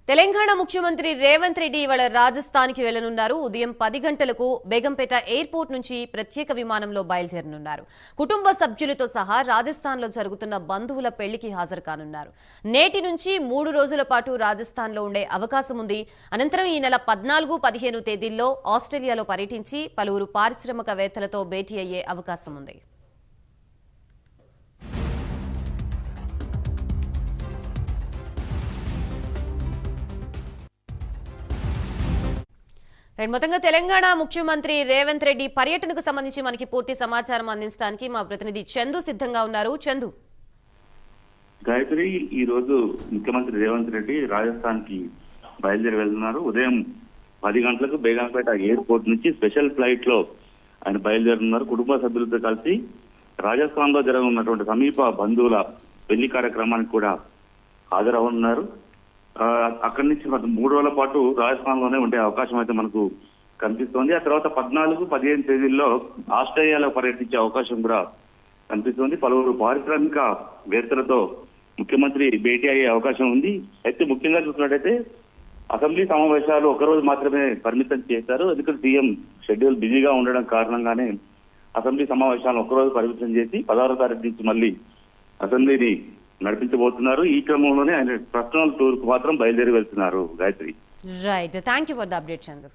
తెలంగాణ ముఖ్యమంత్రి రేవంత్ రెడ్డి ఇవాళ రాజస్థాన్కి వెళ్లనున్నారు. ఉదయం 10 గంటలకు బేగంపేట ఎయిర్పోర్ట్ నుంచి ప్రత్యేక విమానంలో బయలుదేరనున్నారు. కుటుంబ సభ్యులతో సహా రాజస్థాన్లో జరుగుతున్న బంధువుల పెళ్లికి హాజరు కానున్నారు. నేటి నుంచి 3 రోజుల పాటు రాజస్థాన్లో ఉండే అవకాశం ఉంది. అనంతరం ఈ నెల 14, 15 తేదీల్లో ఆస్ట్రేలియాలో పర్యటించి పలువురు పారిశ్రామికవేత్తలతో భేటీ అయ్యే అవకాశం ఉంది. మొత్తంగా తెలంగాణ ముఖ్యమంత్రి రేవంత్ రెడ్డి పర్యటనకు సంబంధించి మనకి పూర్తి సమాచారం అందించడానికి మా ప్రతినిధి చందు సిద్ధంగా ఉన్నారు. చందు. గాయత్రి, ఈ రోజు ముఖ్యమంత్రి రేవంత్ రెడ్డి రాజస్థాన్ కి బయలుదేరి వెళ్తున్నారు. ఉదయం 10 గంటలకు బేగంపేట ఎయిర్పోర్ట్ నుంచి స్పెషల్ ఫ్లైట్ లో ఆయన బయలుదేరుతున్నారు. కుటుంబ సభ్యులతో కలిసి రాజస్థాన్ లో జరగనున్నటువంటి సమీప బంధువుల పెళ్లి కార్యక్రమానికి కూడా హాజరవుతున్నారు. అక్కడి నుంచి 3 రోజుల పాటు రాజస్థాన్ లోనే ఉండే అవకాశం అయితే మనకు కనిపిస్తోంది. ఆ తర్వాత 14, 15 తేదీల్లో ఆస్ట్రేలియాలో పర్యటించే అవకాశం కూడా కనిపిస్తోంది. పలువురు పారిశ్రామిక వేత్తలతో ముఖ్యమంత్రి భేటీ అయ్యే అవకాశం ఉంది. అయితే ముఖ్యంగా చూసినట్టయితే అసెంబ్లీ సమావేశాలు ఒకరోజు మాత్రమే పరిమితం చేశారు. ఎందుకంటే సీఎం షెడ్యూల్ బిజీగా ఉండడం కారణంగానే అసెంబ్లీ సమావేశాలను ఒకరోజు పరిమితం చేసి 16వ తారీఖు నుంచి మళ్ళీ అసెంబ్లీని నడిపించబోతున్నారు. ఈ క్రమంలోనే ఆయన పర్సనల్ టూర్ కు మాత్రం బయలుదేరి వెళ్తున్నారు. Gayatri. Right, thank you for the update Chandru.